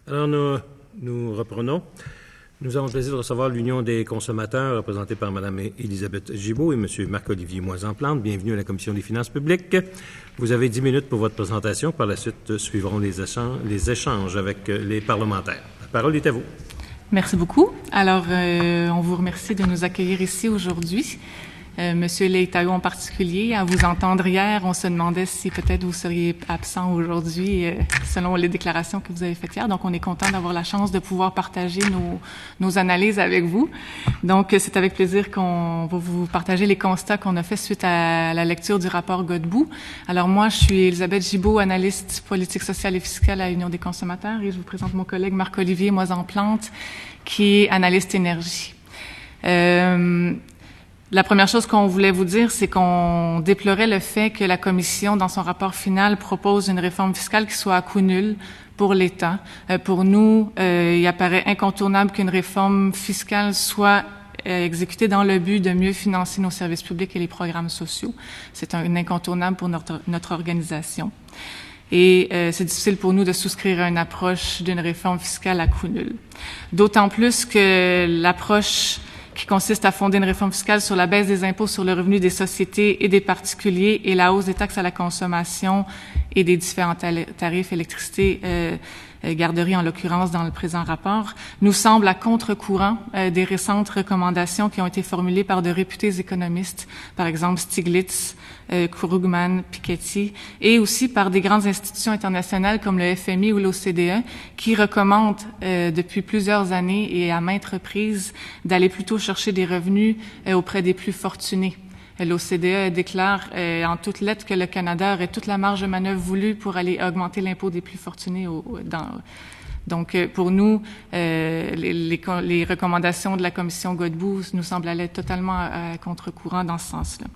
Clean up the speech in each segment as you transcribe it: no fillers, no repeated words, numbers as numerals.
Alors, nous reprenons. Nous avons le plaisir de recevoir l'Union des consommateurs, représentée par Mme Élisabeth Gibault et M. Marc-Olivier Moisan-Plante. Bienvenue à la Commission des finances publiques. Vous avez 10 minutes pour votre présentation. Par la suite, suivront les échanges avec les parlementaires. La parole est à vous. Merci beaucoup. Alors, on vous remercie de nous accueillir ici aujourd'hui. Monsieur Leitao en particulier, à vous entendre hier, on se demandait si peut-être vous seriez absent aujourd'hui selon les déclarations que vous avez faites hier. Donc, on est content d'avoir la chance de pouvoir partager nos analyses avec vous. Donc, c'est avec plaisir qu'on va vous partager les constats qu'on a fait suite à la lecture du rapport Godbout. Alors, moi, je suis Élisabeth Gibault, analyste politique sociale et fiscale à l'Union des consommateurs, et je vous présente mon collègue Marc-Olivier Moisan-Plante, qui est analyste énergie. La première chose qu'on voulait vous dire, c'est qu'on déplorait le fait que la Commission, dans son rapport final, propose une réforme fiscale qui soit à coût nul pour l'État. Pour nous, il apparaît incontournable qu'une réforme fiscale soit exécutée dans le but de mieux financer nos services publics et les programmes sociaux. C'est un incontournable pour notre organisation. Et c'est difficile pour nous de souscrire à une approche d'une réforme fiscale à coût nul. D'autant plus que l'approche qui consiste à fonder une réforme fiscale sur la baisse des impôts sur le revenu des sociétés et des particuliers et la hausse des taxes à la consommation et des différents tarifs électricité, garderie en l'occurrence dans le présent rapport, nous semble à contre-courant des récentes recommandations qui ont été formulées par de réputés économistes, par exemple Stiglitz, Krugman, Piketty, et aussi par des grandes institutions internationales comme le FMI ou l'OCDE, qui recommandent depuis plusieurs années et à maintes reprises d'aller plutôt chercher des revenus auprès des plus fortunés. L'OCDE déclare en toutes lettres que le Canada aurait toute la marge de manœuvre voulue pour aller augmenter l'impôt des plus fortunés. Donc, pour nous, les recommandations de la commission Godbout nous semblent aller totalement à contre-courant dans ce sens-là.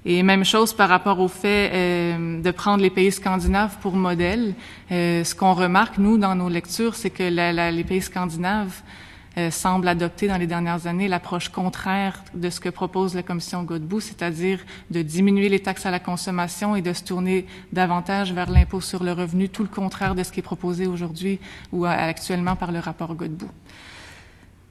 Et même chose par rapport au fait de prendre les pays scandinaves pour modèle. Ce qu'on remarque, nous, dans nos lectures, c'est que les pays scandinaves semble adopter dans les dernières années l'approche contraire de ce que propose la commission Godbout, c'est-à-dire de diminuer les taxes à la consommation et de se tourner davantage vers l'impôt sur le revenu, tout le contraire de ce qui est proposé aujourd'hui ou actuellement par le rapport Godbout.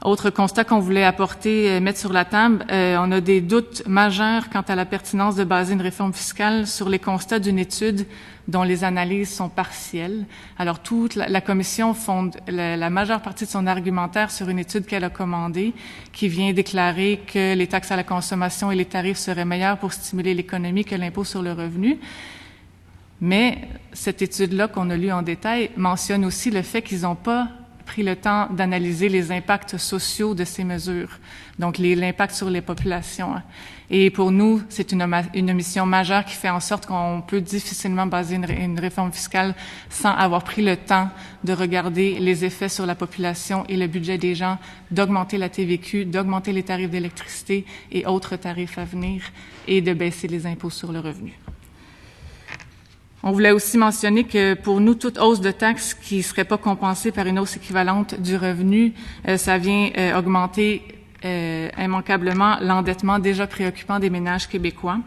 Autre constat qu'on voulait apporter, mettre sur la table, on a des doutes majeurs quant à la pertinence de baser une réforme fiscale sur les constats d'une étude dont les analyses sont partielles. Alors, toute la Commission fonde la majeure partie de son argumentaire sur une étude qu'elle a commandée qui vient déclarer que les taxes à la consommation et les tarifs seraient meilleurs pour stimuler l'économie que l'impôt sur le revenu. Mais cette étude-là qu'on a lue en détail mentionne aussi le fait qu'ils n'ont pas pris le temps d'analyser les impacts sociaux de ces mesures, donc l'impact sur les populations. Et pour nous, c'est une mission majeure qui fait en sorte qu'on peut difficilement baser une réforme fiscale sans avoir pris le temps de regarder les effets sur la population et le budget des gens, d'augmenter la TVQ, d'augmenter les tarifs d'électricité et autres tarifs à venir et de baisser les impôts sur le revenu. On voulait aussi mentionner que pour nous, toute hausse de taxes qui ne serait pas compensée par une hausse équivalente du revenu, ça vient augmenter immanquablement l'endettement déjà préoccupant des ménages québécois.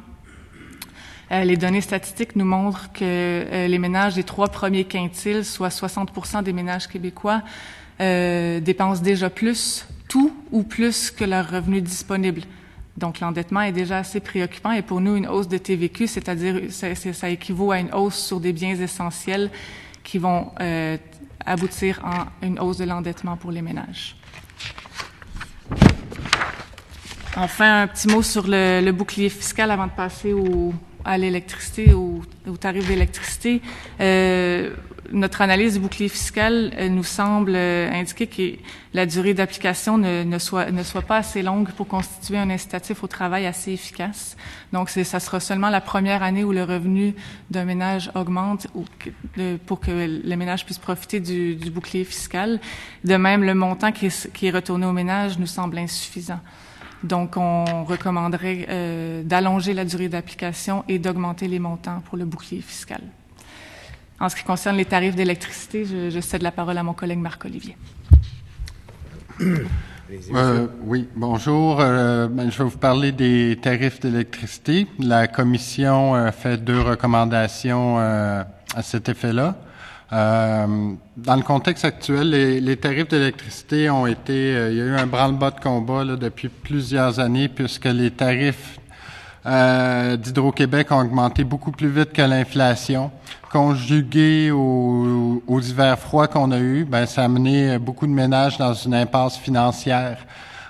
Les données statistiques nous montrent que les ménages des 3 premiers quintiles, soit 60% des ménages québécois, dépensent déjà tout ou plus que leur revenu disponible. Donc, l'endettement est déjà assez préoccupant et pour nous, une hausse de TVQ, c'est-à-dire ça équivaut à une hausse sur des biens essentiels qui vont aboutir en une hausse de l'endettement pour les ménages. Enfin, un petit mot sur le bouclier fiscal avant de passer à l'électricité, au tarif d'électricité. Notre analyse du bouclier fiscal nous semble indiquer que la durée d'application ne soit pas assez longue pour constituer un incitatif au travail assez efficace. Donc, ça sera seulement la première année où le revenu d'un ménage augmente pour que le ménage puisse profiter du bouclier fiscal. De même, le montant qui est retourné au ménage nous semble insuffisant. Donc, on recommanderait d'allonger la durée d'application et d'augmenter les montants pour le bouclier fiscal. En ce qui concerne les tarifs d'électricité, je cède la parole à mon collègue Marc-Olivier. Oui, bonjour. Je vais vous parler des tarifs d'électricité. La Commission fait 2 recommandations à cet effet-là. Dans le contexte actuel, les tarifs d'électricité ont été... il y a eu un branle-bas de combat là, depuis plusieurs années puisque les tarifs d'Hydro-Québec ont augmenté beaucoup plus vite que l'inflation. Conjugué aux hivers froids qu'on a eus, ça a amené beaucoup de ménages dans une impasse financière.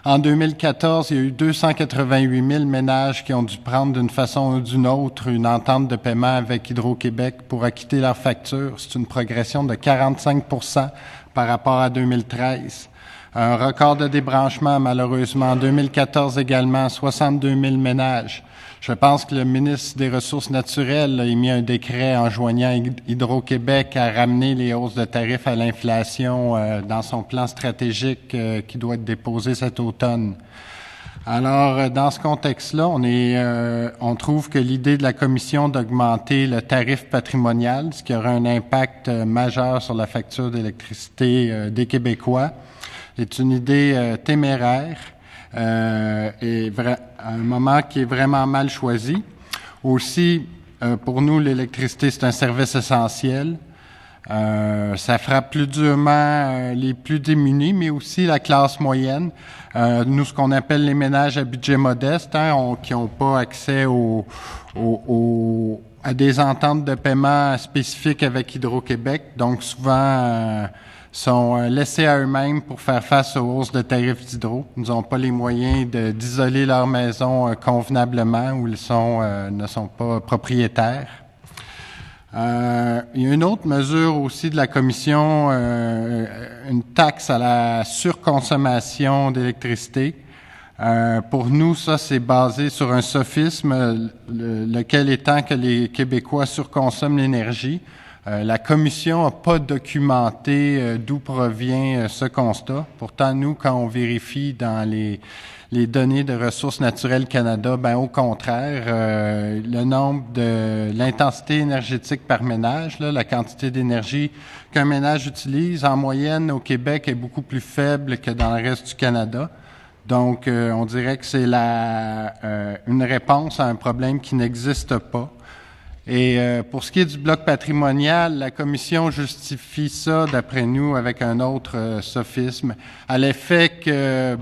En 2014, il y a eu 288 000 ménages qui ont dû prendre d'une façon ou d'une autre une entente de paiement avec Hydro-Québec pour acquitter leurs factures. C'est une progression de 45 % par rapport à 2013. Un record de débranchement, malheureusement. En 2014 également, 62 000 ménages. Je pense que le ministre des Ressources naturelles a émis un décret enjoignant Hydro-Québec à ramener les hausses de tarifs à l'inflation dans son plan stratégique qui doit être déposé cet automne. Alors, dans ce contexte-là, on trouve que l'idée de la Commission d'augmenter le tarif patrimonial, ce qui aura un impact majeur sur la facture d'électricité des Québécois, est une idée téméraire. Et un moment qui est vraiment mal choisi. Aussi, pour nous, l'électricité, c'est un service essentiel. Ça frappe plus durement les plus démunis, mais aussi la classe moyenne. Nous, ce qu'on appelle les ménages à budget modeste, qui n'ont pas accès à des ententes de paiement spécifiques avec Hydro-Québec. Donc, souvent... sont laissés à eux-mêmes pour faire face aux hausses de tarifs d'hydro. Ils n'ont pas les moyens d'isoler leur maison convenablement ou ils ne sont pas propriétaires. Il y a une autre mesure aussi de la Commission, une taxe à la surconsommation d'électricité. Pour nous, ça, c'est basé sur un sophisme, lequel étant que les Québécois surconsomment l'énergie. La Commission n'a pas documenté d'où provient ce constat. Pourtant, nous, quand on vérifie dans les données de Ressources naturelles Canada, au contraire, le nombre l'intensité énergétique par ménage, la quantité d'énergie qu'un ménage utilise, en moyenne, au Québec, est beaucoup plus faible que dans le reste du Canada. Donc, on dirait que c'est une réponse à un problème qui n'existe pas. Et pour ce qui est du bloc patrimonial, la Commission justifie ça, d'après nous, avec un autre sophisme, à l'effet que,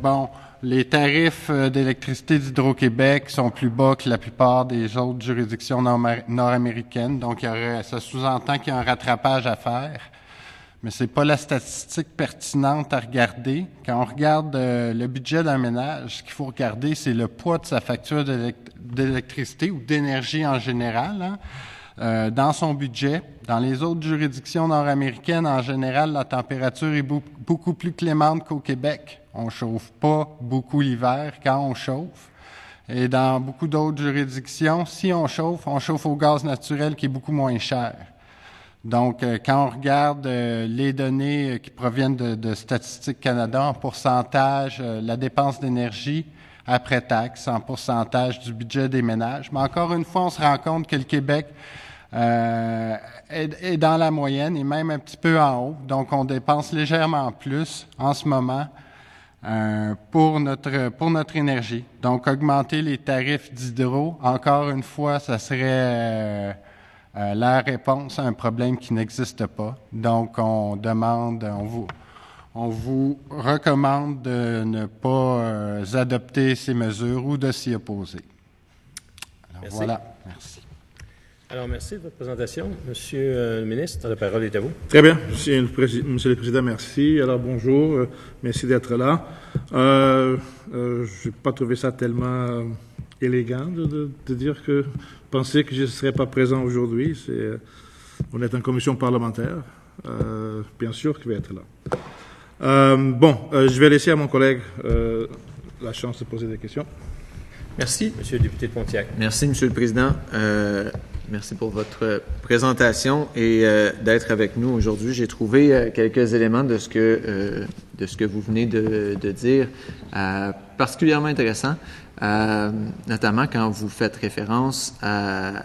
les tarifs d'électricité d'Hydro-Québec sont plus bas que la plupart des autres juridictions nord-américaines. Donc, ça sous-entend qu'il y a un rattrapage à faire. Mais c'est pas la statistique pertinente à regarder. Quand on regarde le budget d'un ménage, ce qu'il faut regarder, c'est le poids de sa facture d'électricité ou d'énergie en général, dans son budget. Dans les autres juridictions nord-américaines, en général, la température est beaucoup plus clémente qu'au Québec. On chauffe pas beaucoup l'hiver quand on chauffe. Et dans beaucoup d'autres juridictions, si on chauffe au gaz naturel qui est beaucoup moins cher. Donc, quand on regarde les données qui proviennent de Statistique Canada en pourcentage, la dépense d'énergie après taxe, en pourcentage du budget des ménages, mais encore une fois, on se rend compte que le Québec est dans la moyenne et même un petit peu en haut. Donc, on dépense légèrement plus en ce moment pour notre énergie. Donc, augmenter les tarifs d'hydro, encore une fois, ça serait... la réponse à un problème qui n'existe pas. Donc, on vous recommande de ne pas adopter ces mesures ou de s'y opposer. Alors, merci. Voilà, merci. Alors, merci de votre présentation. Monsieur le ministre, la parole est à vous. Très bien. Monsieur le Président, merci. Alors, bonjour. Merci d'être là. Je n'ai pas trouvé ça tellement élégant de dire que penser que je ne serais pas présent aujourd'hui. On est en commission parlementaire. Bien sûr qu'il va être là. Je vais laisser à mon collègue la chance de poser des questions. Merci, Monsieur le député de Pontiac. Merci, Monsieur le Président. Merci pour votre présentation et d'être avec nous aujourd'hui. J'ai trouvé quelques éléments de ce que vous venez de dire particulièrement intéressants, notamment quand vous faites référence à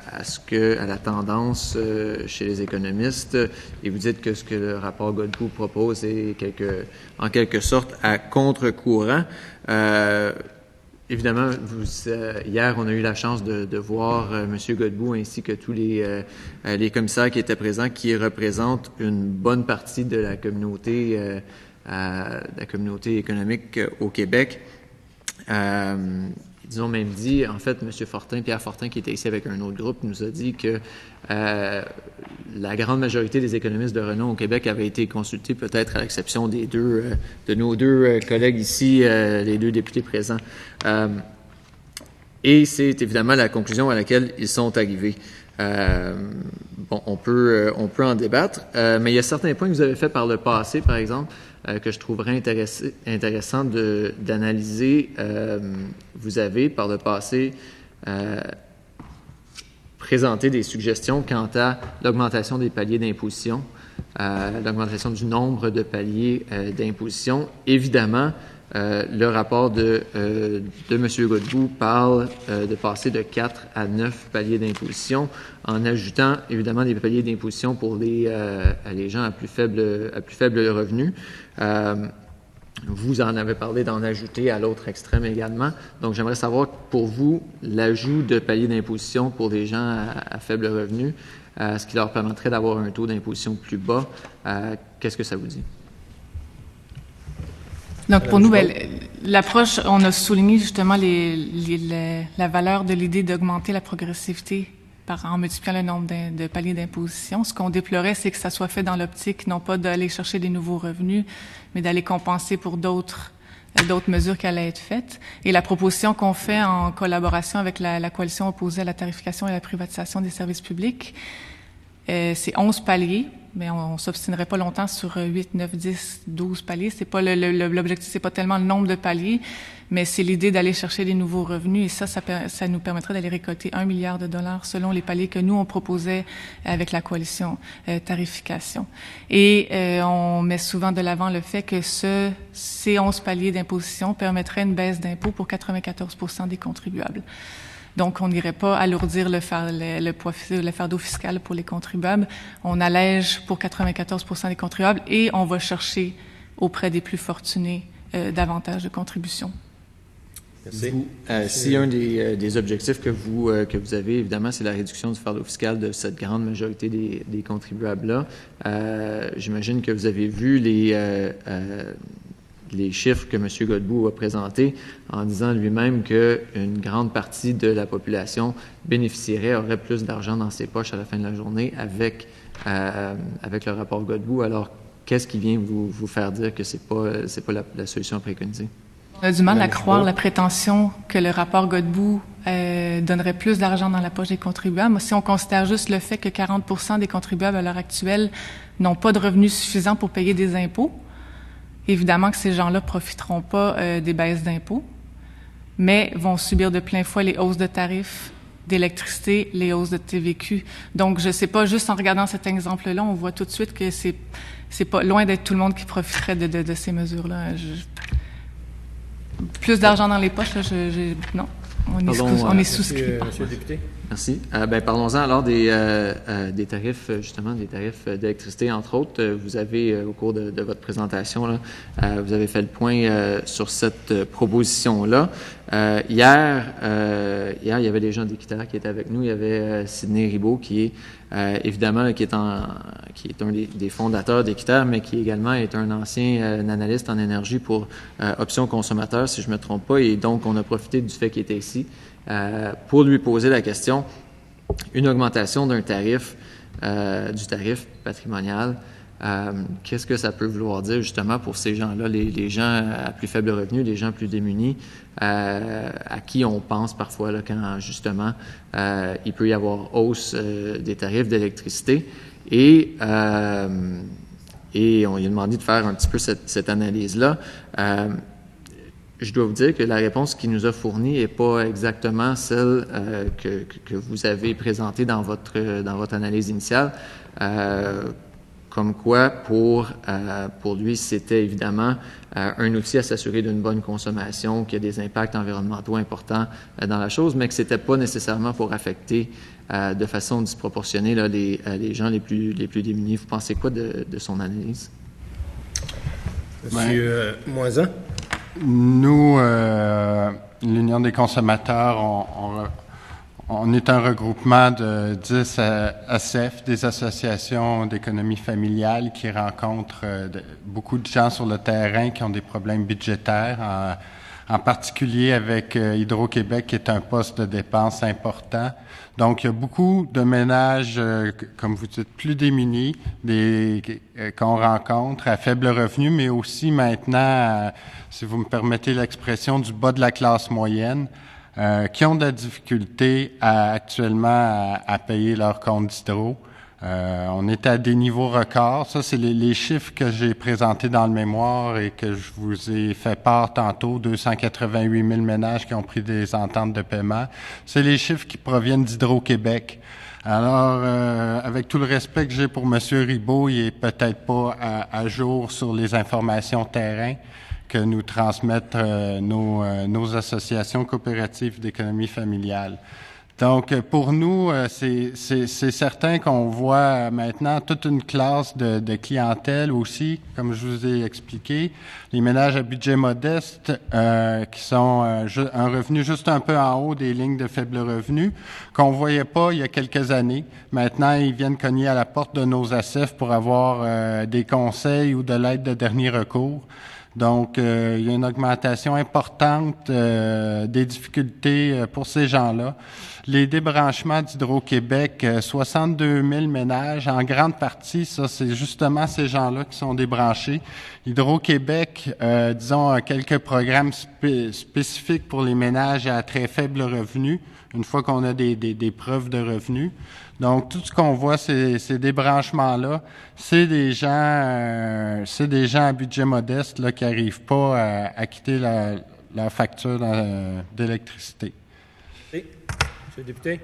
la tendance chez les économistes et vous dites que ce que le rapport Godbout propose est en quelque sorte à contre-courant. évidemment, hier, on a eu la chance de voir M. Godbout ainsi que tous les commissaires qui étaient présents, qui représentent une bonne partie de la communauté économique au Québec. Ils ont même dit, en fait, M. Fortin, Pierre Fortin, qui était ici avec un autre groupe, nous a dit que la grande majorité des économistes de renom au Québec avaient été consultés, peut-être à l'exception de nos deux collègues ici, les deux députés présents. Et c'est évidemment la conclusion à laquelle ils sont arrivés. Bon, on peut en débattre, mais il y a certains points que vous avez faits par le passé, par exemple, que je trouverais intéressant d'analyser. Vous avez, par le passé, présenté des suggestions quant à l'augmentation des paliers d'imposition, l'augmentation du nombre de paliers d'imposition. Évidemment, le rapport de M. Godbout parle de passer de 4 à 9 paliers d'imposition, en ajoutant évidemment des paliers d'imposition pour les gens à plus faible revenu. Vous en avez parlé d'en ajouter à l'autre extrême également. Donc, j'aimerais savoir, pour vous, l'ajout de paliers d'imposition pour des gens à faible revenu, ce qui leur permettrait d'avoir un taux d'imposition plus bas, qu'est-ce que ça vous dit? Donc, pour nous, l'approche, on a souligné justement la valeur de l'idée d'augmenter la progressivité en multipliant le nombre de paliers d'imposition. Ce qu'on déplorait, c'est que ça soit fait dans l'optique, non pas d'aller chercher des nouveaux revenus, mais d'aller compenser pour d'autres mesures qui allaient être faites. Et la proposition qu'on fait en collaboration avec la coalition opposée à la tarification et à la privatisation des services publics, c'est 11 paliers, mais on s'obstinerait pas longtemps sur 8, 9, 10, 12 paliers. C'est pas l'objectif, c'est pas tellement le nombre de paliers, mais c'est l'idée d'aller chercher des nouveaux revenus. Et ça nous permettrait d'aller récolter $1 milliard selon les paliers que nous, on proposait avec la coalition tarification. Et on met souvent de l'avant le fait que ces 11 paliers d'imposition permettraient une baisse d'impôt pour 94% des contribuables. Donc, on n'irait pas alourdir le fardeau fiscal pour les contribuables. On allège pour 94% des contribuables et on va chercher auprès des plus fortunés davantage de contributions. Merci. Si un des objectifs que vous avez, évidemment, c'est la réduction du fardeau fiscal de cette grande majorité des contribuables-là, j'imagine que vous avez vu les chiffres que M. Godbout a présentés en disant lui-même qu'une grande partie de la population aurait plus d'argent dans ses poches à la fin de la journée avec le rapport Godbout. Alors, qu'est-ce qui vient vous faire dire que c'est pas la solution préconisée? On a du mal à croire la prétention que le rapport Godbout donnerait plus d'argent dans la poche des contribuables. Si on considère juste le fait que 40% des contribuables à l'heure actuelle n'ont pas de revenus suffisants pour payer des impôts, évidemment que ces gens-là profiteront pas des baisses d'impôts, mais vont subir de plein fouet les hausses de tarifs d'électricité, les hausses de TVQ. Donc, je sais pas, juste en regardant cet exemple-là, on voit tout de suite que c'est pas loin d'être tout le monde qui profiterait de ces mesures-là. Plus d'argent dans les poches, là, non. On est souscrit. Monsieur le député. Merci. Parlons-en alors des tarifs, justement, des tarifs d'électricité, entre autres. Vous avez, au cours de votre présentation, là, vous avez fait le point sur cette proposition-là. Hier, il y avait des gens d'Équiterre qui étaient avec nous. Il y avait Sidney Ribault, qui est évidemment qui est un des fondateurs d'Équiterre, mais qui également est un ancien analyste en énergie pour Options consommateurs, si je ne me trompe pas. Et donc, on a profité du fait qu'il était ici pour lui poser la question, une augmentation du tarif patrimonial, qu'est-ce que ça peut vouloir dire justement pour ces gens-là, les gens à plus faible revenu, les gens plus démunis, à qui on pense parfois là, quand justement il peut y avoir hausse des tarifs d'électricité et on lui a demandé de faire un petit peu cette analyse-là. Je dois vous dire que la réponse qu'il nous a fournie n'est pas exactement celle que vous avez présentée dans votre analyse initiale. Comme quoi, pour lui, c'était évidemment un outil à s'assurer d'une bonne consommation, qu'il y a des impacts environnementaux importants dans la chose, mais que c'était pas nécessairement pour affecter de façon disproportionnée là, les gens les plus démunis. Vous pensez quoi de son analyse? Monsieur Moisan? Nous, l'Union des consommateurs, on est un regroupement de 10 ACF, des associations d'économie familiale, qui rencontrent beaucoup de gens sur le terrain qui ont des problèmes budgétaires, en particulier avec Hydro-Québec, qui est un poste de dépense important. Donc, il y a beaucoup de ménages, comme vous dites, plus démunis, qu'on rencontre à faible revenu, mais aussi maintenant, si vous me permettez l'expression, du bas de la classe moyenne, qui ont de la difficulté actuellement à payer leur compte d'hydro. On est à des niveaux records. Ça, c'est les chiffres que j'ai présentés dans le mémoire et que je vous ai fait part tantôt. 288 000 ménages qui ont pris des ententes de paiement. C'est les chiffres qui proviennent d'Hydro-Québec. Alors, avec tout le respect que j'ai pour M. Ribault, il est peut-être pas à jour sur les informations terrain que nous transmettent nos associations coopératives d'économie familiale. Donc, pour nous, c'est certain qu'on voit maintenant toute une classe de clientèle aussi, comme je vous ai expliqué, les ménages à budget modeste qui sont un revenu juste un peu en haut des lignes de faible revenu, qu'on voyait pas il y a quelques années. Maintenant, ils viennent cogner à la porte de nos ACF pour avoir des conseils ou de l'aide de dernier recours. Donc, il y a une augmentation importante des difficultés pour ces gens-là. Les débranchements d'Hydro-Québec, 62 000 ménages, en grande partie, ça, c'est justement ces gens-là qui sont débranchés. Hydro-Québec, disons, a quelques programmes spécifiques pour les ménages à très faible revenu, une fois qu'on a des preuves de revenus. Donc, tout ce qu'on voit, ces débranchements-là, c'est des gens à budget modeste là, qui n'arrivent pas à quitter la facture d'électricité. Oui. Monsieur le député.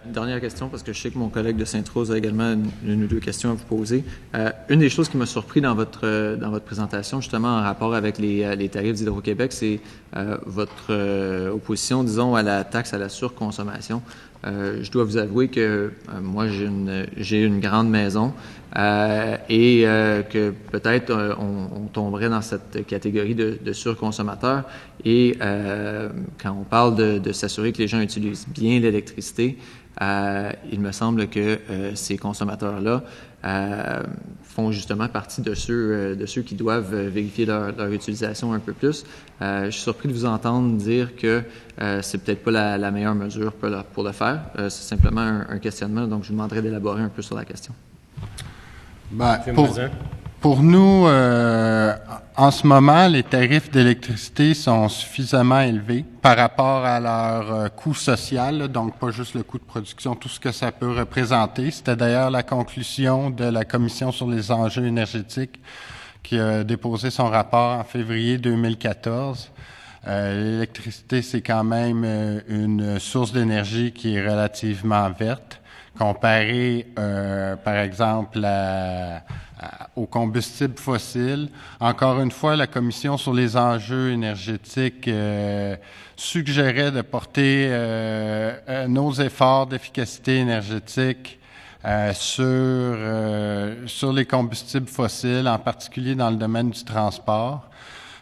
Une dernière question, parce que je sais que mon collègue de Sainte-Rose a également une ou deux questions à vous poser. Une des choses qui m'a surpris dans votre présentation, justement en rapport avec les tarifs d'Hydro-Québec, c'est votre opposition, disons, à la taxe à la surconsommation. Je dois vous avouer que moi, j'ai une grande maison et que peut-être on tomberait dans cette catégorie de surconsommateurs. Et quand on parle de s'assurer que les gens utilisent bien l'électricité, il me semble que ces consommateurs-là font justement partie de ceux qui doivent vérifier leur utilisation un peu plus. Je suis surpris de vous entendre dire que c'est peut-être pas la meilleure mesure pour le faire. C'est simplement un questionnement, donc je vous demanderai d'élaborer un peu sur la question. Pour nous, en ce moment, les tarifs d'électricité sont suffisamment élevés par rapport à leur coût social, là, donc pas juste le coût de production, tout ce que ça peut représenter. C'était d'ailleurs la conclusion de la Commission sur les enjeux énergétiques qui a déposé son rapport en février 2014. L'électricité, c'est quand même une source d'énergie qui est relativement verte, comparée, par exemple, aux combustibles fossiles. Encore une fois, la Commission sur les enjeux énergétiques suggérait de porter nos efforts d'efficacité énergétique sur les combustibles fossiles, en particulier dans le domaine du transport.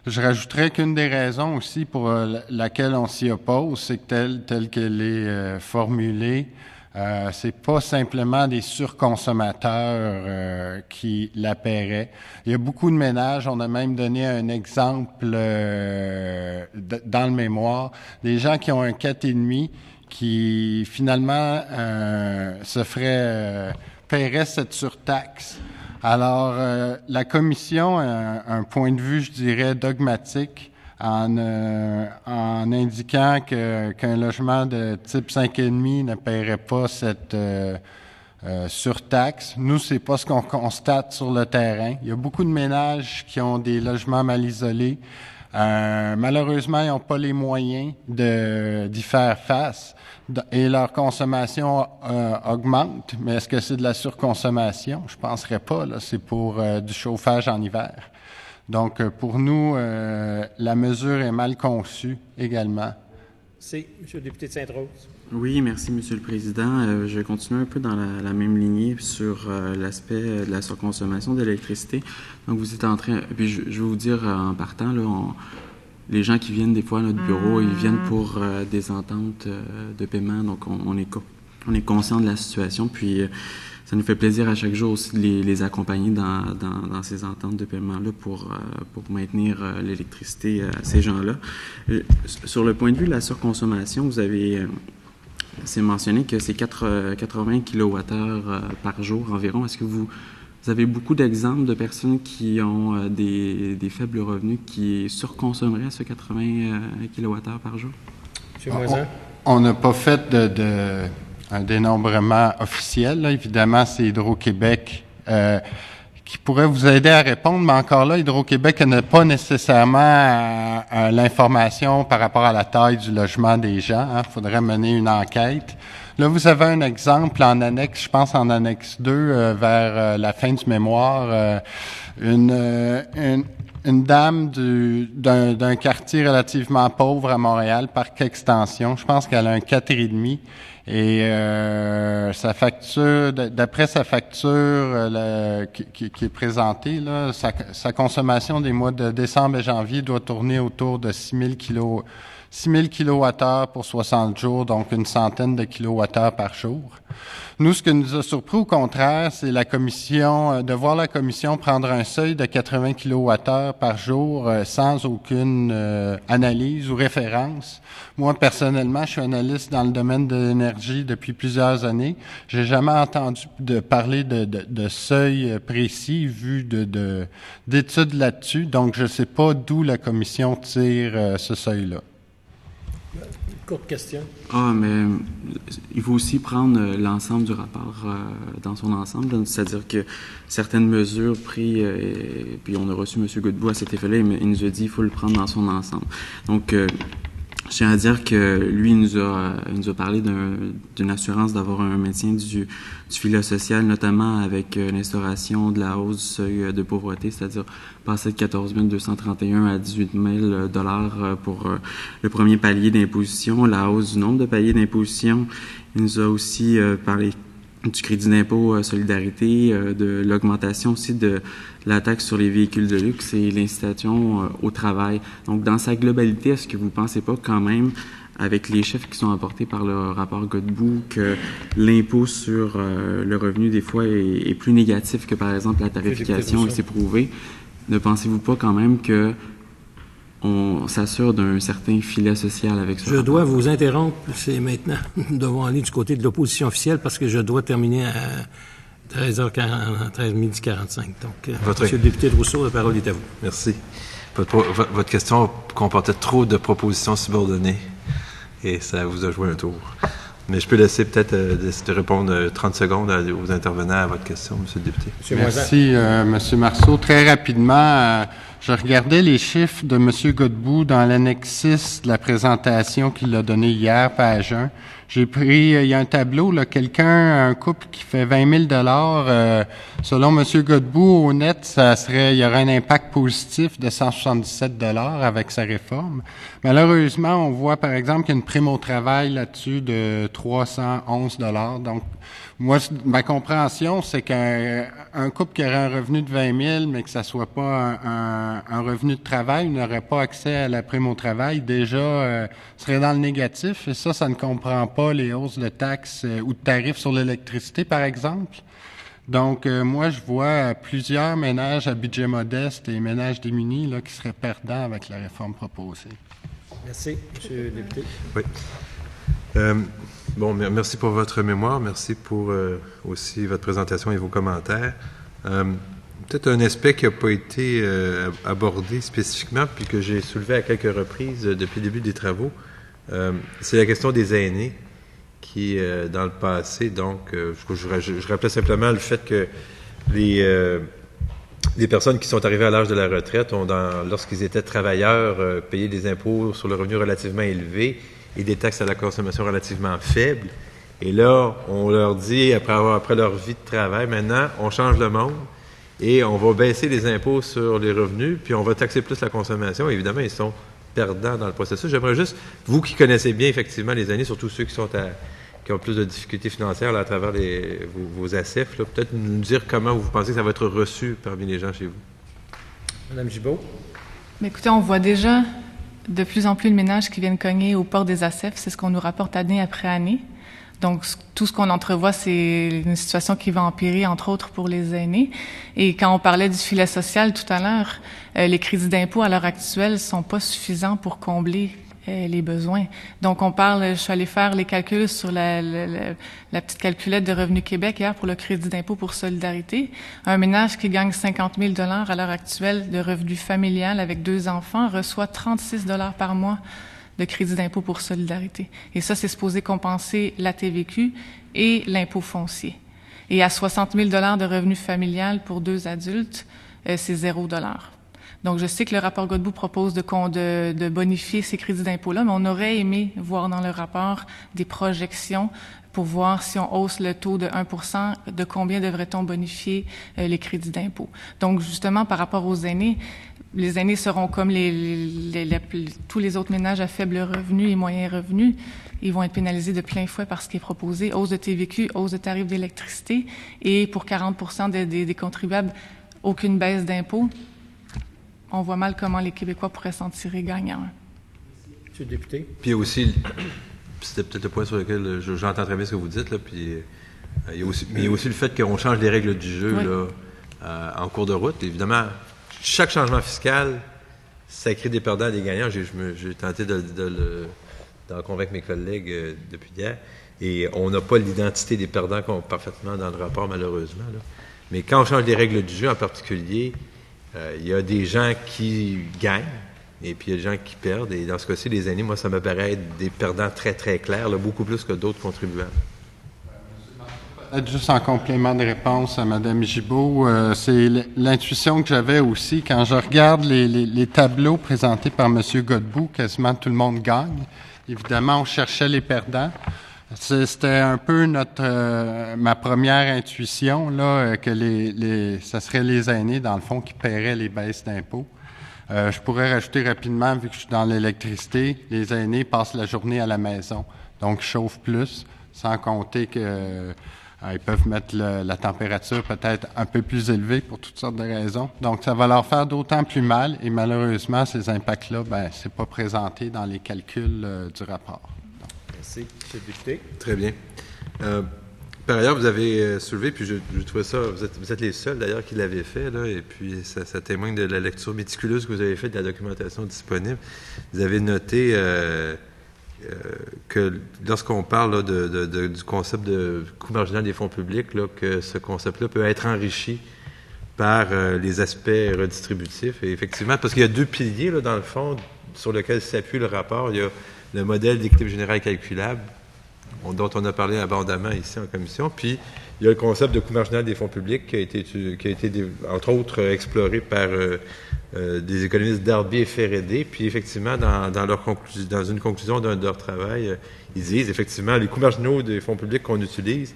Je rajouterais qu'une des raisons aussi pour laquelle on s'y oppose, c'est que telle qu'elle est formulée, c'est pas simplement des surconsommateurs qui la paieraient. Il y a beaucoup de ménages, on a même donné un exemple dans le mémoire, des gens qui ont un 4,5 qui finalement paieraient cette surtaxe. Alors, la Commission a un point de vue, je dirais, dogmatique en indiquant qu'un logement de type 5,5 ne paierait pas cette surtaxe. Nous, c'est pas ce qu'on constate sur le terrain. Il y a beaucoup de ménages qui ont des logements mal isolés. Malheureusement, ils n'ont pas les moyens d'y faire face et leur consommation augmente. Mais est-ce que c'est de la surconsommation? Je penserais pas. Là, c'est pour du chauffage en hiver. Donc, pour nous, la mesure est mal conçue également. C'est M. le député de Sainte-Rose. Oui, merci, M. le Président. Je vais continuer un peu dans la même lignée sur l'aspect de la surconsommation d'électricité. Donc, vous êtes en train... Puis, je vais vous dire en partant, là, les gens qui viennent des fois à notre bureau, ils viennent pour des ententes de paiement, donc on est conscient de la situation, puis ça nous fait plaisir à chaque jour aussi de les accompagner dans ces ententes de paiement-là pour maintenir l'électricité à ces gens-là. Sur le point de vue de la surconsommation, vous avez c'est mentionné que c'est 80 kWh par jour environ. Est-ce que vous avez beaucoup d'exemples de personnes qui ont des faibles revenus qui surconsommeraient à ce 80 kWh par jour? M. Moisin? On n'a pas fait un dénombrement officiel. Là. Évidemment, c'est Hydro-Québec qui pourrait vous aider à répondre, mais encore là, Hydro-Québec n'a pas nécessairement l'information par rapport à la taille du logement des gens. Il faudrait mener une enquête. Là, vous avez un exemple en annexe, je pense en annexe 2, vers la fin du mémoire, une dame d'un quartier relativement pauvre à Montréal, Parc Extension. Je pense qu'elle a un 4,5. Et sa facture, d'après sa facture qui est présentée, là, sa consommation des mois de décembre et janvier doit tourner autour de 6 000 kWh pour 60 jours, donc une centaine de kilowattheures par jour. Nous, ce que nous a surpris au contraire, c'est de voir la commission prendre un seuil de 80 kWh par jour sans aucune analyse ou référence. Moi, personnellement, je suis analyste dans le domaine de l'énergie depuis plusieurs années. J'ai jamais entendu parler de seuil précis vu d'études là-dessus, donc je ne sais pas d'où la commission tire ce seuil-là. Courte question. Mais il faut aussi prendre l'ensemble du rapport dans son ensemble, c'est-à-dire que certaines mesures prises, puis on a reçu M. Godbout à cet effet-là, il nous a dit qu'il faut le prendre dans son ensemble. Donc, je tiens à dire que lui, il nous a parlé d'une assurance d'avoir un maintien du filet social, notamment avec l'instauration de la hausse du seuil de pauvreté, c'est-à-dire passer de 14 231 à 18 000 $ pour le premier palier d'imposition, la hausse du nombre de paliers d'imposition. Il nous a aussi parlé du crédit d'impôt solidarité, de l'augmentation aussi de la taxe sur les véhicules de luxe et l'incitation au travail. Donc, dans sa globalité, est-ce que vous ne pensez pas quand même, avec les chiffres qui sont apportés par le rapport Godbout, que l'impôt sur le revenu, des fois, est plus négatif que, par exemple, la tarification, et c'est prouvé? Ne pensez-vous pas quand même que on s'assure d'un certain filet social avec ce rapport? Dois vous interrompre. C'est maintenant. Nous devons aller du côté de l'opposition officielle parce que je dois terminer à 13h45. Donc, Monsieur le député de Rousseau, la parole est à vous. Merci. Votre question comportait trop de propositions subordonnées et ça vous a joué un tour. Mais je peux laisser peut-être de répondre 30 secondes aux intervenants à votre question, Monsieur le député. Merci, Monsieur Marceau. Très rapidement, je regardais les chiffres de M. Godbout dans l'annexe 6 de la présentation qu'il a donnée hier, page 1. J'ai pris, il y a un tableau, là, un couple qui fait 20 000 $. Selon M. Godbout, au net, il y aurait un impact positif de 177 $ avec sa réforme. Malheureusement, on voit, par exemple, qu'il y a une prime au travail là-dessus de 311 $. Donc, moi, ma compréhension, c'est qu'un couple qui aurait un revenu de 20 000, mais que ça soit pas un revenu de travail, n'aurait pas accès à la prime au travail, déjà, serait dans le négatif. Et ça ne comprend pas les hausses de taxes ou de tarifs sur l'électricité, par exemple. Donc, moi, je vois plusieurs ménages à budget modeste et ménages démunis là, qui seraient perdants avec la réforme proposée. Merci, Monsieur le député. Oui. Merci pour votre mémoire. Merci pour aussi votre présentation et vos commentaires. Peut-être un aspect qui n'a pas été abordé spécifiquement, puis que j'ai soulevé à quelques reprises depuis le début des travaux, c'est la question des aînés qui, dans le passé, donc, je rappelais simplement le fait que les personnes qui sont arrivées à l'âge de la retraite ont, lorsqu'ils étaient travailleurs, payé des impôts sur le revenu relativement élevé et des taxes à la consommation relativement faibles. Et là, on leur dit, après leur vie de travail, maintenant, on change le monde et on va baisser les impôts sur les revenus, puis on va taxer plus la consommation. Évidemment, ils sont perdants dans le processus. J'aimerais juste, vous qui connaissez bien effectivement les aînés, surtout ceux qui ont plus de difficultés financières là, à travers vos ACEF, là, peut-être nous dire comment vous pensez que ça va être reçu parmi les gens chez vous. Madame Gibault. Mais écoutez, on voit déjà de plus en plus de ménages qui viennent cogner aux portes des ACEF. C'est ce qu'on nous rapporte année après année. Donc, tout ce qu'on entrevoit, c'est une situation qui va empirer, entre autres, pour les aînés. Et quand on parlait du filet social tout à l'heure, les crédits d'impôt à l'heure actuelle sont pas suffisants pour combler les besoins. Donc, je suis allée faire les calculs sur la petite calculette de Revenu Québec hier pour le crédit d'impôt pour solidarité. Un ménage qui gagne 50 000 $ à l'heure actuelle de revenu familial avec 2 enfants reçoit 36 $ par mois de crédit d'impôt pour solidarité. Et ça, c'est supposé compenser la TVQ et l'impôt foncier. Et à 60 000 $ de revenu familial pour 2 adultes, c'est 0 $. Donc, je sais que le rapport Godbout propose de bonifier ces crédits d'impôt-là, mais on aurait aimé voir dans le rapport des projections pour voir si on hausse le taux de 1%, de combien devrait-on bonifier les crédits d'impôt. Donc, justement, par rapport aux aînés, les aînés seront comme tous les autres ménages à faible revenu et moyen revenu. Ils vont être pénalisés de plein fouet par ce qui est proposé. Hausse de TVQ, hausse de tarifs d'électricité et pour 40% des contribuables, aucune baisse d'impôt. On voit mal comment les Québécois pourraient s'en tirer gagnants. Monsieur le député. Puis il y a aussi, c'était peut-être le point sur lequel j'entends très bien ce que vous dites, là, puis il y a aussi le fait qu'on change les règles du jeu là, en cours de route. Évidemment, chaque changement fiscal, ça crée des perdants et des gagnants. J'ai tenté d'en convaincre mes collègues depuis hier. Et on n'a pas l'identité des perdants parfaitement dans le rapport, malheureusement. Là. Mais quand on change les règles du jeu, en particulier, il y a des gens qui gagnent et puis il y a des gens qui perdent. Et dans ce cas-ci, les aînés, moi, ça me paraît être des perdants très, très clairs, là, beaucoup plus que d'autres contribuables. Peut-être juste en complément de réponse à Mme Gibault, c'est l'intuition que j'avais aussi. Quand je regarde les tableaux présentés par M. Godbout, quasiment tout le monde gagne. Évidemment, on cherchait les perdants. C'était un peu ma première intuition, là, que ça serait les aînés, dans le fond, qui paieraient les baisses d'impôts. Je pourrais rajouter rapidement, vu que je suis dans l'électricité, les aînés passent la journée à la maison, donc ils chauffent plus, sans compter que ils peuvent mettre la température peut-être un peu plus élevée pour toutes sortes de raisons. Donc, ça va leur faire d'autant plus mal et malheureusement, ces impacts-là, c'est pas présenté dans les calculs du rapport. Donc. Merci. Monsieur le député. Très bien. Par ailleurs, vous avez soulevé, puis je trouvais ça, vous êtes les seuls d'ailleurs qui l'avaient fait, là, et puis ça témoigne de la lecture méticuleuse que vous avez faite de la documentation disponible. Vous avez noté que lorsqu'on parle là, du concept de coût marginal des fonds publics, là, que ce concept-là peut être enrichi par les aspects redistributifs. Et effectivement, parce qu'il y a 2 piliers, là, dans le fond, sur lesquels s'appuie le rapport. Il y a le modèle d'équilibre général calculable, dont on a parlé abondamment ici en commission, puis il y a le concept de coût marginal des fonds publics qui a été entre autres, exploré par des économistes Darby et Ferredet. Puis effectivement, dans une conclusion de leur travail, ils disent effectivement les coûts marginaux des fonds publics qu'on utilise,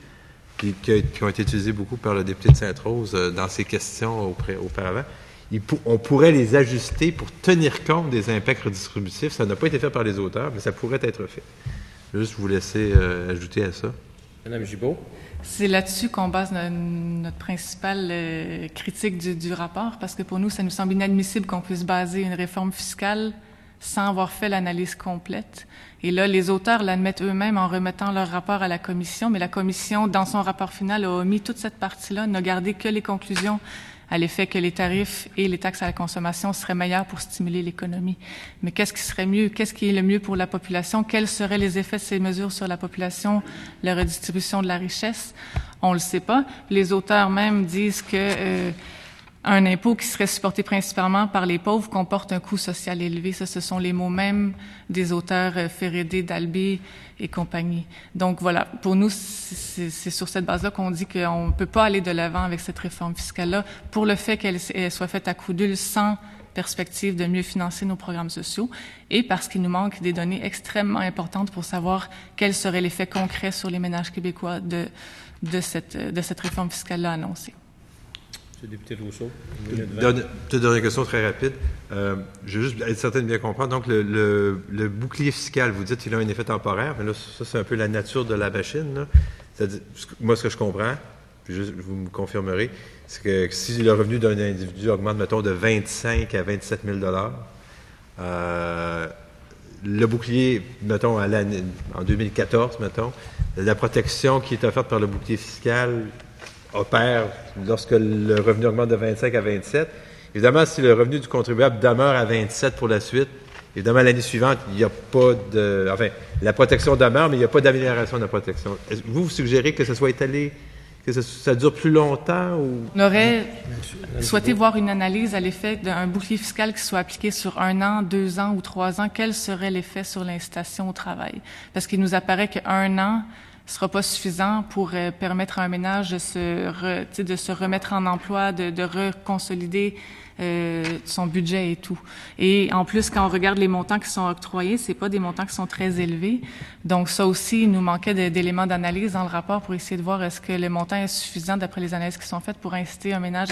qui ont été utilisés beaucoup par le député de Sainte-Rose dans ses questions auparavant, on pourrait les ajuster pour tenir compte des impacts redistributifs. Ça n'a pas été fait par les auteurs, mais ça pourrait être fait. Je vais juste vous laisser ajouter à ça. Mme Gibault. C'est là-dessus qu'on base notre principale critique du rapport, parce que pour nous, ça nous semble inadmissible qu'on puisse baser une réforme fiscale sans avoir fait l'analyse complète. Et là, les auteurs l'admettent eux-mêmes en remettant leur rapport à la commission, mais la commission, dans son rapport final, a omis toute cette partie-là, n'a gardé que les conclusions à l'effet que les tarifs et les taxes à la consommation seraient meilleurs pour stimuler l'économie. Mais qu'est-ce qui serait mieux? Qu'est-ce qui est le mieux pour la population? Quels seraient les effets de ces mesures sur la population, la redistribution de la richesse? On ne le sait pas. Les auteurs même disent que un impôt qui serait supporté principalement par les pauvres comporte un coût social élevé. Ça, ce sont les mots mêmes des auteurs Ferredet, Dalby et compagnie. Donc voilà, pour nous, c'est sur cette base-là qu'on dit qu'on ne peut pas aller de l'avant avec cette réforme fiscale-là pour le fait qu'elle soit faite à coup d'huile sans perspective de mieux financer nos programmes sociaux et parce qu'il nous manque des données extrêmement importantes pour savoir quel serait l'effet concret sur les ménages québécois de cette réforme fiscale-là annoncée. Monsieur le député Rousseau. Toute dernière question très rapide. Je veux juste être certain de bien comprendre. Donc, le bouclier fiscal, vous dites qu'il a un effet temporaire, mais là, ça, c'est un peu la nature de la machine. Là. C'est-à-dire, moi, ce que je comprends, puis vous me confirmerez, c'est que si le revenu d'un individu augmente, mettons, de 25 à 27 000 $, le bouclier, mettons, en 2014, mettons, la protection qui est offerte par le bouclier fiscal opère lorsque le revenu augmente de 25 à 27. Évidemment, si le revenu du contribuable demeure à 27 pour la suite, évidemment, l'année suivante, il n'y a pas de... Enfin, la protection demeure, mais il n'y a pas d'amélioration de la protection. Vous suggérez que ça soit étalé, que ça dure plus longtemps ou... On aurait souhaité voir une analyse à l'effet d'un bouclier fiscal qui soit appliqué sur 1 an, 2 ans ou 3 ans. Quel serait l'effet sur l'incitation au travail? Parce qu'il nous apparaît qu'1 an ne sera pas suffisant pour permettre à un ménage de se remettre en emploi, de reconsolider son budget et tout. Et en plus, quand on regarde les montants qui sont octroyés, c'est pas des montants qui sont très élevés. Donc ça aussi, il nous manquait d'éléments d'analyse dans le rapport pour essayer de voir est-ce que le montant est suffisant d'après les analyses qui sont faites pour inciter un ménage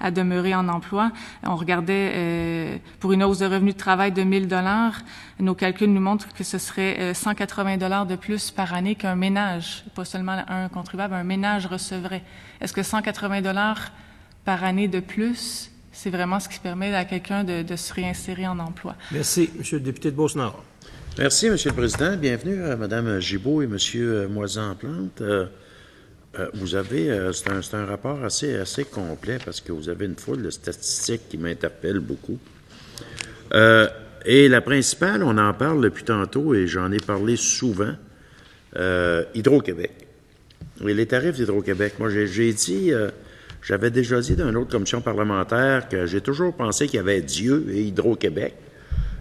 à demeurer en emploi. On regardait pour une hausse de revenu de travail de 1 000 $, nos calculs nous montrent que ce serait 180 $ de plus par année qu'un ménage, pas seulement un contribuable, un ménage recevrait. Est-ce que 180 $ par année de plus, c'est vraiment ce qui permet à quelqu'un de se réinsérer en emploi? Merci. Monsieur le député de Beauce-Nord. Merci, Monsieur le Président. Bienvenue à Mme Gibault et Monsieur Moisan-Plante. Vous avez, c'est un rapport assez complet parce que vous avez une foule de statistiques qui m'interpellent beaucoup. Et la principale, on en parle depuis tantôt et j'en ai parlé souvent, Hydro-Québec. Et les tarifs d'Hydro-Québec. Moi, j'ai dit... J'avais déjà dit dans une autre commission parlementaire que j'ai toujours pensé qu'il y avait Dieu et Hydro-Québec.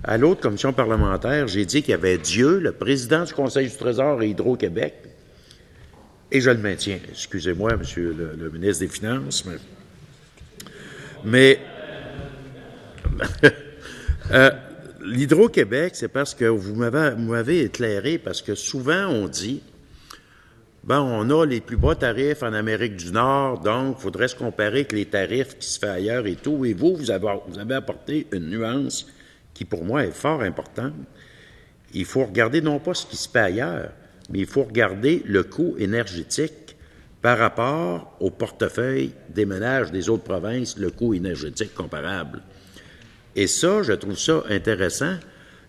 À l'autre commission parlementaire, j'ai dit qu'il y avait Dieu, le président du Conseil du Trésor et Hydro-Québec. Et je le maintiens. Excusez-moi, Monsieur le ministre des Finances, mais l'Hydro-Québec, c'est parce que vous m'avez éclairé, parce que souvent on dit bon, on a les plus bas tarifs en Amérique du Nord, donc il faudrait se comparer avec les tarifs qui se fait ailleurs et tout. Et vous avez apporté une nuance qui, pour moi, est fort importante. Il faut regarder non pas ce qui se fait ailleurs, mais il faut regarder le coût énergétique par rapport au portefeuille des ménages des autres provinces, le coût énergétique comparable. Et ça, je trouve ça intéressant.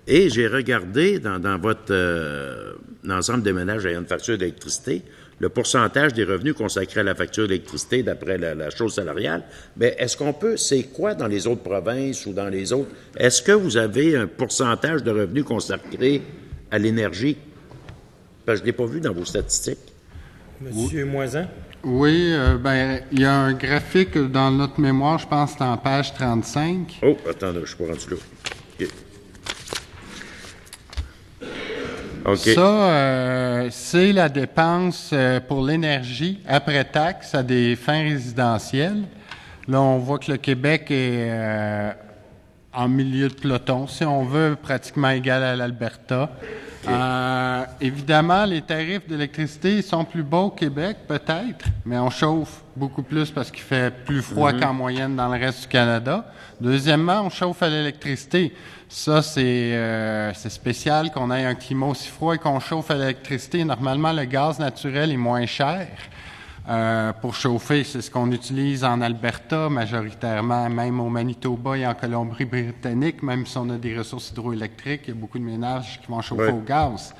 Et j'ai regardé dans votre l'ensemble des ménages ayant une facture d'électricité, le pourcentage des revenus consacrés à la facture d'électricité d'après la chose salariale. Mais est-ce qu'on peut, c'est quoi dans les autres provinces ou dans les autres? Est-ce que vous avez un pourcentage de revenus consacrés à l'énergie? Parce que je ne l'ai pas vu dans vos statistiques. Monsieur Moisan? Oui, il y a un graphique dans notre mémoire, je pense que c'est en page 35. Oh, attendez, je ne suis pas rendu là. OK. Okay. Ça, c'est la dépense pour l'énergie après taxe à des fins résidentielles. Là, on voit que le Québec est en milieu de peloton, si on veut, pratiquement égal à l'Alberta. Okay. Évidemment, les tarifs d'électricité sont plus bas au Québec, peut-être, mais on chauffe beaucoup plus parce qu'il fait plus froid qu'en moyenne dans le reste du Canada. Deuxièmement, on chauffe à l'électricité. Ça, c'est spécial qu'on ait un climat aussi froid et qu'on chauffe à l'électricité. Normalement, le gaz naturel est moins cher pour chauffer. C'est ce qu'on utilise en Alberta majoritairement, même au Manitoba et en Colombie-Britannique, même si on a des ressources hydroélectriques, il y a beaucoup de ménages qui vont chauffer au gaz.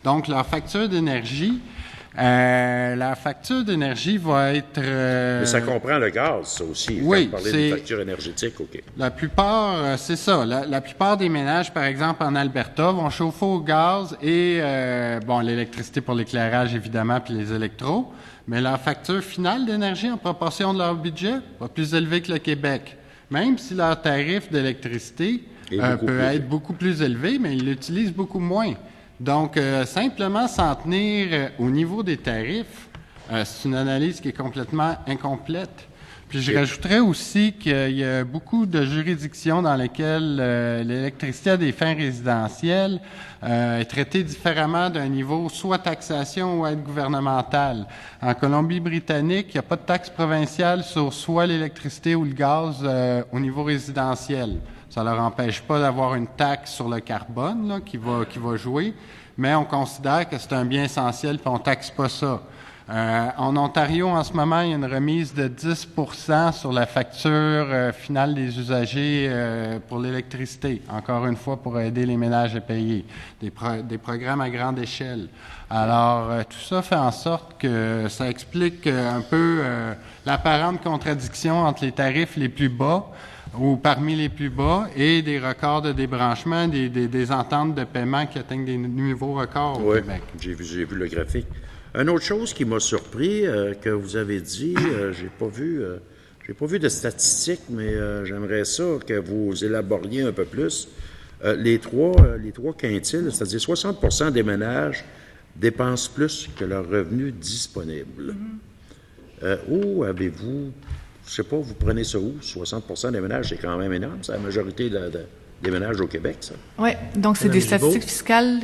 Donc, leur facture d'énergie... la facture d'énergie va être... Mais ça comprend le gaz, ça aussi. Oui, quand vous parlez de facture énergétique, OK. La plupart, c'est ça. La plupart des ménages, par exemple, en Alberta, vont chauffer au gaz et, l'électricité pour l'éclairage, évidemment, puis les électros. Mais la facture finale d'énergie en proportion de leur budget va plus élevée que le Québec. Même si leur tarif d'électricité peut être beaucoup plus élevé, mais ils l'utilisent beaucoup moins. Donc, simplement s'en tenir au niveau des tarifs, c'est une analyse qui est complètement incomplète. Puis je rajouterais aussi qu'il y a beaucoup de juridictions dans lesquelles l'électricité à des fins résidentielles est traitée différemment d'un niveau soit taxation ou aide gouvernementale. En Colombie-Britannique, il n'y a pas de taxe provinciale sur soit l'électricité ou le gaz au niveau résidentiel. Ça ne leur empêche pas d'avoir une taxe sur le carbone là, qui va jouer, mais on considère que c'est un bien essentiel et on ne taxe pas ça. En Ontario, en ce moment, il y a une remise de 10 sur la facture finale des usagers pour l'électricité, encore une fois pour aider les ménages à payer, des programmes à grande échelle. Alors, tout ça fait en sorte que ça explique un peu l'apparente contradiction entre les tarifs les plus bas ou parmi les plus bas et des records de débranchement, des ententes de paiement qui atteignent des nouveaux records au Québec. J'ai vu le graphique. Une autre chose qui m'a surpris, que vous avez dit, j'ai pas vu de statistiques, mais j'aimerais ça que vous élaboriez un peu plus. Les trois quintiles, c'est-à-dire 60% des ménages dépensent plus que leur revenu disponible. Où avez-vous, je sais pas, vous prenez ça où? 60% des ménages, c'est quand même énorme, c'est la majorité des ménages au Québec, ça. Oui, donc c'est Madame des statistiques Gibault. fiscales,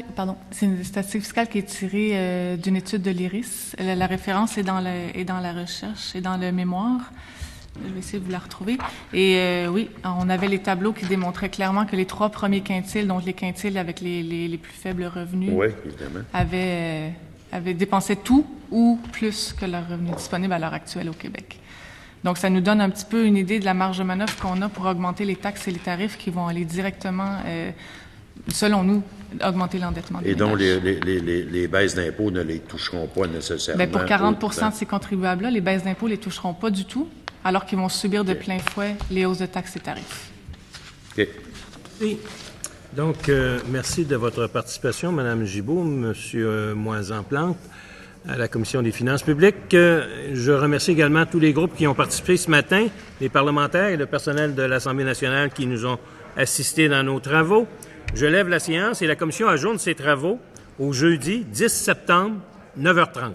c'est une statistique fiscale qui est tirée d'une étude de l'IRIS. La référence est dans la recherche et dans le mémoire. Je vais essayer de vous la retrouver. Et oui, on avait les tableaux qui démontraient clairement que les 3 premiers quintiles, donc les quintiles avec les plus faibles revenus, Oui, évidemment. avaient dépensé tout ou plus que leur revenu disponible à l'heure actuelle au Québec. Donc, ça nous donne un petit peu une idée de la marge de manœuvre qu'on a pour augmenter les taxes et les tarifs qui vont aller directement, selon nous, augmenter l'endettement des Et donc, ménages. les baisses d'impôts ne les toucheront pas nécessairement. Bien, pour 40 autant. de ces contribuables-là, les baisses d'impôts les toucheront pas du tout, alors qu'ils vont subir de plein fouet les hausses de taxes et tarifs. OK. Oui. Donc, merci de votre participation, Mme Gibault, M. Moisan-Plante, à la Commission des finances publiques. Je remercie également tous les groupes qui ont participé ce matin, les parlementaires et le personnel de l'Assemblée nationale qui nous ont assistés dans nos travaux. Je lève la séance et la Commission ajourne ses travaux au jeudi 10 septembre, 9h30.